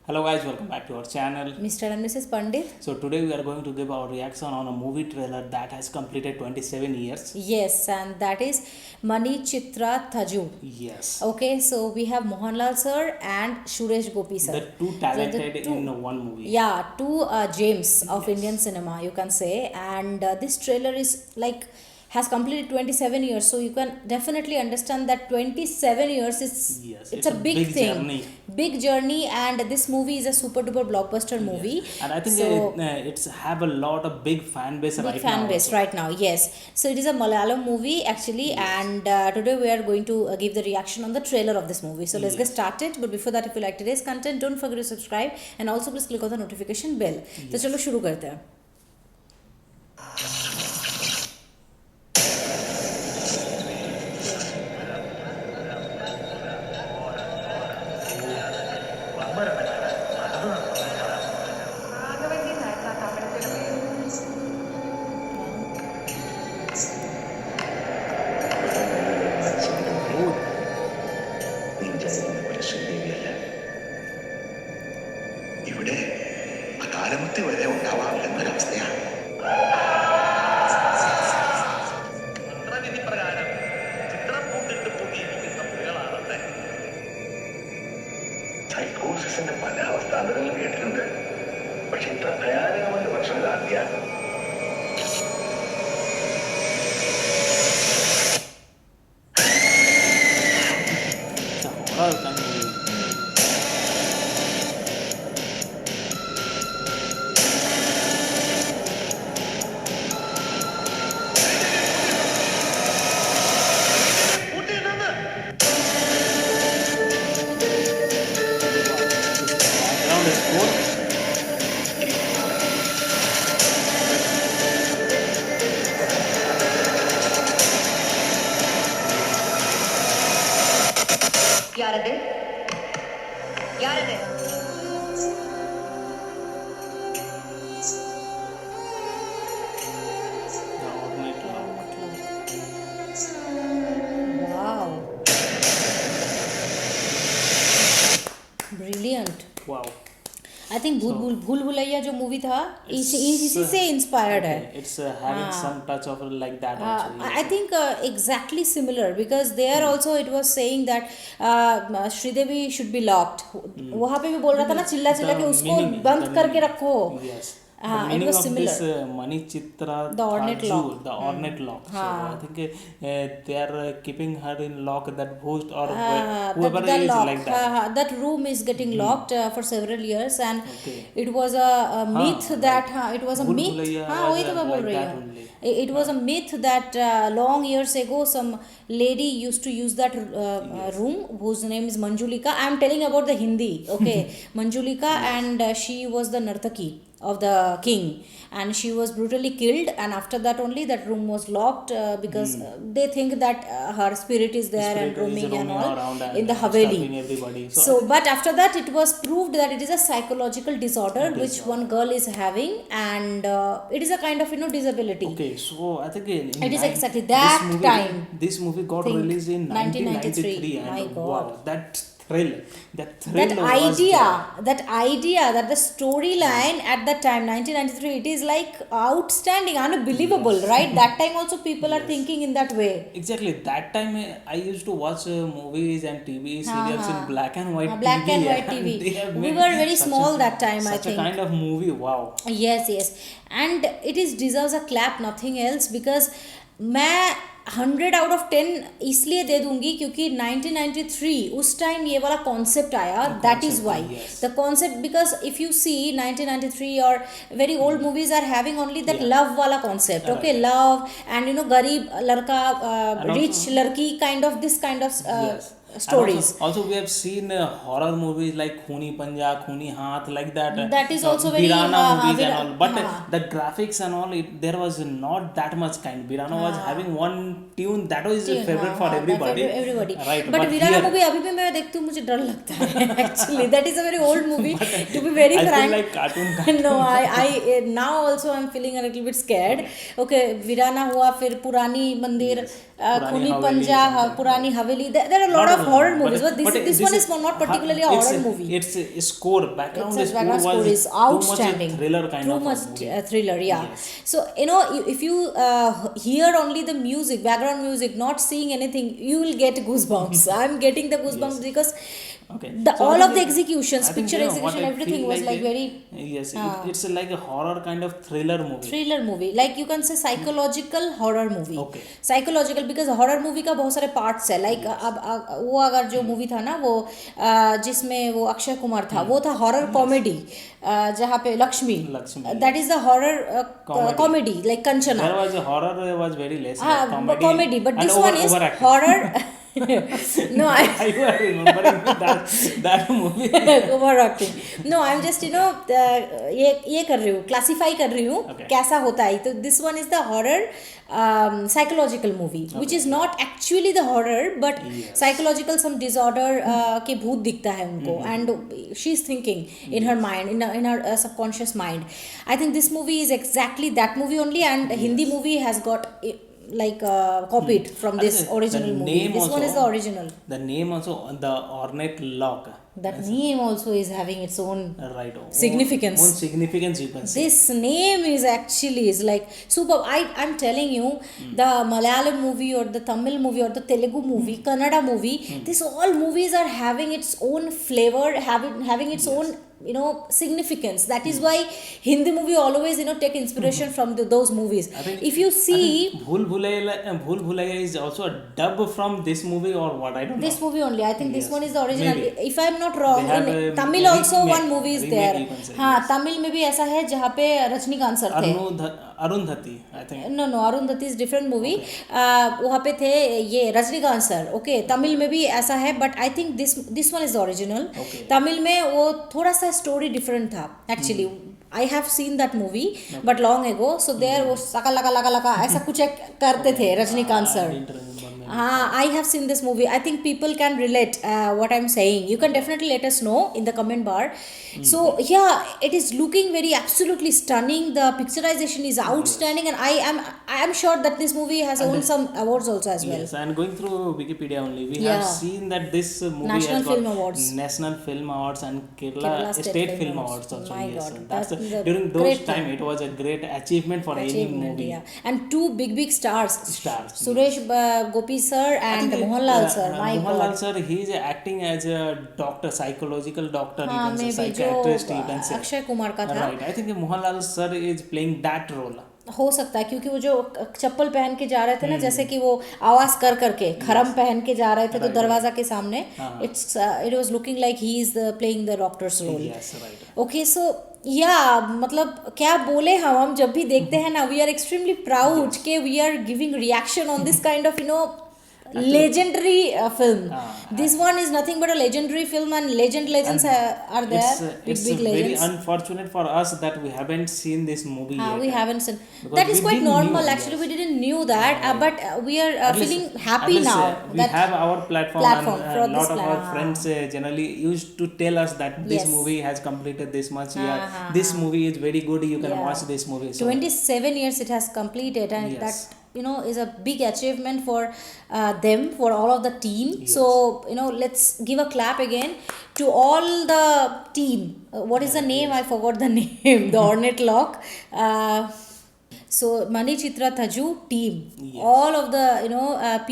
Hello guys, welcome back to our channel. Mr. and Mrs. Pandit. So today we are going to give our reaction on a movie trailer that has completed 27 years. Yes, and that is Mani Chitra Thaju. Yes. Okay, so we have Mohanlal sir and Suresh Gopi sir. The two talented So the two, in one movie. yeah, two gems of Yes. Indian cinema, you can say. And this trailer is like has completed 27 years, so you can definitely understand that 27 years is Yes, it's a big thing, journey. big journey, and this movie is a super duper blockbuster movie. Yes. And I think so, it's have a lot of big fan base big right fan now. base also. right now, yes. So it is a Malayalam movie actually, and today we are going to give the reaction on the trailer of this movie. So let's get started. But before that, if you like today's content, don't forget to subscribe and also please click on the notification bell. तो चलो शुरू करते हैं. ഇവിടെ അകാലമത്തി വരെ ഉണ്ടാവാം എന്നൊരവസ്ഥയാണ്. വിധിപ്രകാരം ചിത്രപ്പൂട്ടിട്ട് പൂട്ടിയിരിക്കുന്ന പുലികളാണല്ലേ. സൈക്കോസിന്റെ പല അവസ്ഥാന്തരങ്ങളും കേട്ടിട്ടുണ്ട്. പക്ഷെ ഇത്ര ഭയാനകമെന്ന് പക്ഷം ഇതാദ്യാണ്. It's a horror kind of movie. പൂട്ടിയിട്ടെന്ന് Background score. யாரது யாரது The alternate love. Wow, brilliant. Wow. I think भूल भुलैया जो मूवी था इसी से इंस्पायर्ड है. Okay. It's having some touch of like that also. I think exactly similar because there also it was saying that Sridevi should be locked. वहाँ पे भी बोल रहा था ना चिल्ला चिल्ला के उसको बंद करके रखो. Yes. हाँ, The it meaning was of similar. this Mani Chitra The ornate Thaju, lock. the ornate lock. So I think they are keeping her in lock, that ghost or whoever that is lock, like that. that room is getting locked for several years, and Okay. it was a myth that it was a Bhul myth. Bhulaiya हाँ was वही तो मैं बोल like रही that हूँ. only. It was a myth that long years ago some lady used to use that room whose name is Manjulika. I am telling about the Hindi, okay? Manjulika, and she was the Nartaki of the king, and she was brutally killed, and after that only that room was locked because they think that her spirit is there and Spirit is roaming and roaming all around and in the disturbing Haveli. everybody. So but after that it was proved that it is a psychological disorder which one girl is having, and it is a kind of disability. Okay, so I think in It is nine- exactly that this movie, time. This movie got Think released in 1993, 1993. My and God. wow, that thrill That was idea that the storyline at that time 1993, it is like outstanding, unbelievable, right? That time also people are thinking in that way. exactly that time. I used to watch movies and TV serials in black and white Black TV, and white and TV. they have We made were very such small a, that time, I such a think. kind of movie. Wow. yes, and it is deserves a clap, nothing else, because मैं 100 out of 10 इसलिए दे दूंगी क्योंकि 1993 उस time ये वाला concept आया. That is why the concept, because if you see 1993 और very old movies are having only that love वाला कॉन्सेप्ट. ओके, लव एंड गरीब लड़का रिच लड़की kind of this kind of stories. Also, we have seen horror movies like Khooni Panja, Khooni Haath, like that. That is also very, Birana movies and Vira- all. But हाँ. the graphics and all, there was not that much kind. Birana was having one tune that was favorite for everybody. Everybody. Right. But Virana here, movie अभी भी मैं देखती हूँ, मुझे डर लगता है. Actually, that is a very old movie. To be very I feel frank. like cartoon. No, I now also I'm feeling a little bit scared. Okay, Virana हुआ, फिर पुरानी मंदिर, Khuni Haveli, Panja, something. Purani Haveli. There are a lot of horror movies, but this one is not particularly a horror movie. It's a score, background Its background score score was is too much outstanding. a thriller kind Too of much a movie. thriller, yeah. Yes. So if you hear only the music, background music, not seeing anything, you will get goosebumps. I'm getting the goosebumps because Okay. all I of the think- executions, I think, picture what execution, I everything feel was like very yes, it's like a horror kind of thriller movie. Thriller movie, like you can say psychological horror movie. Okay. Psychological because horror movie का बहुत सारे parts है, like अब वो अगर जो movie था ना वो जिसमें वो अक्षय कुमार था, वो था हॉरर कॉमेडी, जहाँ पे Lakshmi, that is the horror comedy like Kanchana. There was a horror was very less. हाँ, like comedy, but and this one is overacting. horror. No, I was remembering that movie. overacting. No, I'm just ये कर रही हूँ, classify कर रही हूँ Okay. कैसा होता है. तो this one is the horror psychological movie, which is not actually the horror, but psychological some disorder के भूत दिखता है उनको, and she is thinking in her mind, in her subconscious mind. I think this movie is exactly that movie only, and Hindi movie has got like copied from this The original movie. name This one also- is the original. The name also, the Ornate Lock. That name also is having its own Right. significance. Own significance, you can say. This name is actually is like super. I'm telling you, the Malayalam movie or the Tamil movie or the Telugu movie, Kannada movie, these all movies are having its own flavor, having its own significance. That is why Hindi movie always take inspiration from those movies. I think- If you see Bhool Bhulaiya is also a dub from this movie or what? I don't this know. movie only, I think this Yes. one is the original. Maybe. If I'm not wrong, They have in a Tamil also remake- one movie is remake there. you can say, हाँ, yes. Tamil में भी ऐसा है जहाँ पे Rajinikanth sir थे. Arundhati, I think. No Arundhati is different movie. वहाँ पे थे ये रजनीकांत सर. ओके, तमिल में भी ऐसा है, but I think this one is original. Okay. Tamil में वो थोड़ा सा स्टोरी डिफरेंट था actually. I have seen that movie but long ago. So there वो सका लगा ऐसा कुछ एक करते थे Rajinikanth I sir. didn't remember maybe. I have seen this movie. I think people can relate what I'm saying. You can definitely let us know in the comment bar. So yeah, it is looking very absolutely stunning. The picturization is outstanding, and I am sure that this movie has won some awards also as well. Yes, and going through Wikipedia only, we Yeah. have seen that this movie National has got Film Awards. National Film Awards and Kerala, Kerala State Film Awards also. My Yes, God, and that's the during those great time thing. it was a great achievement for any Achievement, movie. yeah. And two big stars. Stars, Suresh Gopi sir I and think, Mohanlal sir. My Mohanlal God. sir, he is acting as a doctor, psychological doctor, हाँ, you can say, maybe psychiatrist, जो you can say. Akshay Kumar का था. Right, I think Mohanlal sir is playing that role. हो सकता है क्योंकि वो जो चप्पल पहन के जा रहे थे ना, जैसे कि वो आवाज करके खरम पहन के जा रहे थे तो दरवाजा के सामने, it was looking like he is playing the doctor's role. Yes, right. Okay, so या मतलब क्या बोले हम जब भी देखते हैं ना, वी आर एक्सट्रीमली प्राउड के we are giving reaction on this kind of legendary film. This one is nothing but a legendary film, and legends are there. It's big very legends. unfortunate for us that we haven't seen this movie yet. We haven't seen. Because That is we quite didn't normal. knew, Actually, yes. we didn't knew that, but we are At least- feeling happy at least, now. We that have our platform platform and for a this lot of our pla- friends generally used to tell us that this Yes. movie has completed this much. Uh-huh. This movie is very good. You can Yeah. watch this movie. So 27 years it has completed, and Yes. that is a big achievement for them, for all of the team. So let's give a clap again to all the team. What is the name? I forgot the name. The Ornate Lock. So Mani Chitra Thaju team. Yes. All of the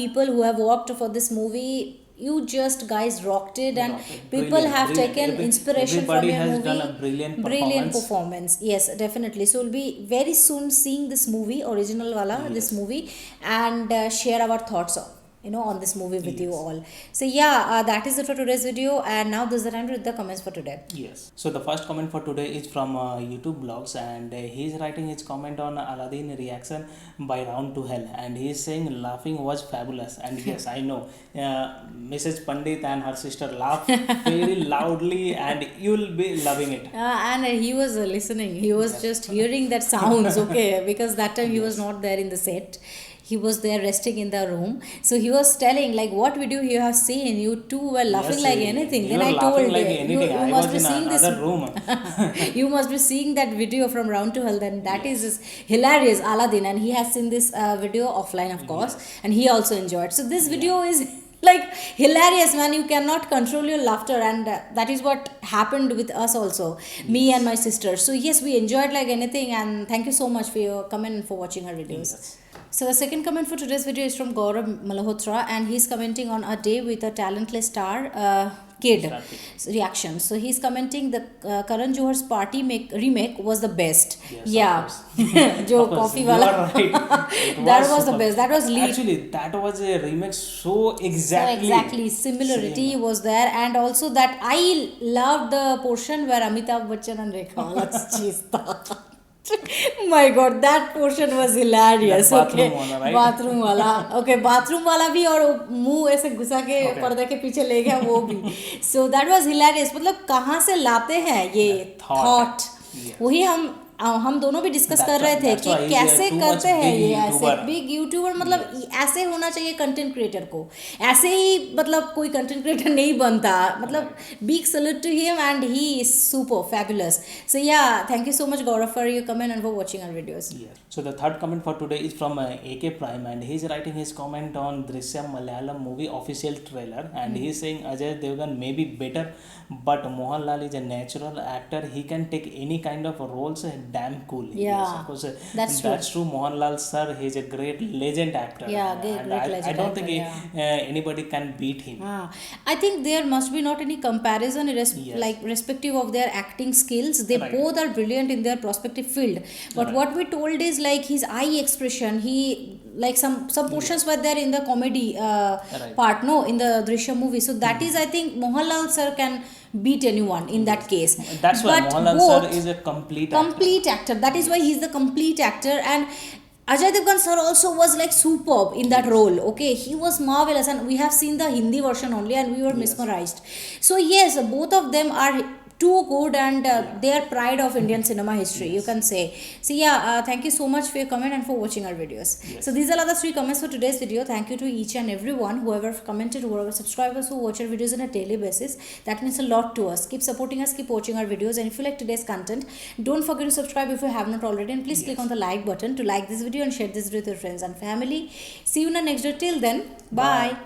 people who have worked for this movie. You just guys rocked it, and people Brilliant, have brilliant. taken inspiration Everybody from your has movie. done a brilliant Brilliant performance. performance. Yes, definitely. So we'll be very soon seeing this movie, original wala, this movie, and share our thoughts on this movie with you all. So yeah, that is it for today's video, and now this is the time to read the comments for today. Yes. So the first comment for today is from YouTube blogs, and he's writing his comment on Aladdin reaction by Round to Hell, and he's saying laughing was fabulous. And yes, I know Mrs. Pandit and her sister laugh very loudly, and you'll be loving it. And he was listening. He was just hearing that sounds, okay, because that time he was not there in the set. he was there resting in the room. So he was telling like, what video you have seen, you two were laughing Yes, like anything. you Then were I laughing told like you, anything. you I must was be in seeing this another room. you must be seeing that video from Round to Hell. Then that is hilarious, Aladdin, and he has seen this video offline, of course, and he also enjoyed. So this video is like hilarious, man. You cannot control your laughter, and that is what happened with us also, me and my sister. So yes, we enjoyed like anything, and thank you so much for your comment and for watching our videos. Yes. So the second comment for today's video is from Gaurav Malhotra, and he's commenting on A Day with a Talentless Star Kid reaction. So he's commenting the Karan Johar's Party remake was the best. Yes, Yeah, of Jo Of course, coffee you wala. are right. It That was the superb. best. That was lead. Actually, that was a remix so exactly. So exactly, similarity same. was there, and also that I loved the portion where Amitabh Bachchan and Rekha Chista. My God, that portion was hilarious. That bathroom Okay, wala, right? bathroom वाला, okay, bathroom वाला भी और मुंह ऐसे घुसा के Okay. पर्दे के पीछे ले गया वो भी. So that was hilarious. मतलब कहाँ से लाते हैं ये thought. thought? Yes. वही हम दोनों भी डिस्कस That's कर रहे why- थे that's कि why he's a कैसे too करते much हैं big ये ऐसे YouTuber. Big YouTuber. मतलब ऐसे होना चाहिए कंटेंट क्रिएटर को. ऐसे ही मतलब कोई कंटेंट क्रिएटर नहीं बनता. मतलब big salute to him, and he is super fabulous. So yeah, thank you so much Gaurav for your comment and for watching our videos. Yes. So the third comment for today is from AK Prime, and he's writing his comment on Drishyam Malayalam movie official trailer, and he's saying Ajay Devgan may be better, but Mohanlal is a natural actor. He can take any kind of roles damn cool. Yeah, Yes, of course, that's true. Mohanlal sir, he's a great legend actor. Yeah, great and legend I don't actor, think anybody can beat him. I think there must be not any comparison Yes. like respective of their acting skills. They Right. both are brilliant in their prospective field. But Right. what we told is like his eye expression. He like some portions were there in the comedy Right. part, no, in the Drishyam movie. So that is, I think Mohanlal sir can beat anyone in that case. That's why But Mohanlal both sir is a complete actor. That is why he's the complete actor. And Ajay Devgan sir also was like superb in that role. Okay, he was marvelous, and we have seen the Hindi version only, and we were mesmerized. So yes, both of them are too good, and they are pride of Indian cinema history, you can say. So yeah, thank you so much for your comment and for watching our videos. So these are the 3 comments for today's video. Thank you to each and everyone, whoever commented, whoever subscribers who watch our videos on a daily basis. That means a lot to us. Keep supporting us, keep watching our videos, and if you like today's content, don't forget to subscribe if you have not already, and please click on the like button to like this video and share this video with your friends and family. See you in the next video. Till then, bye.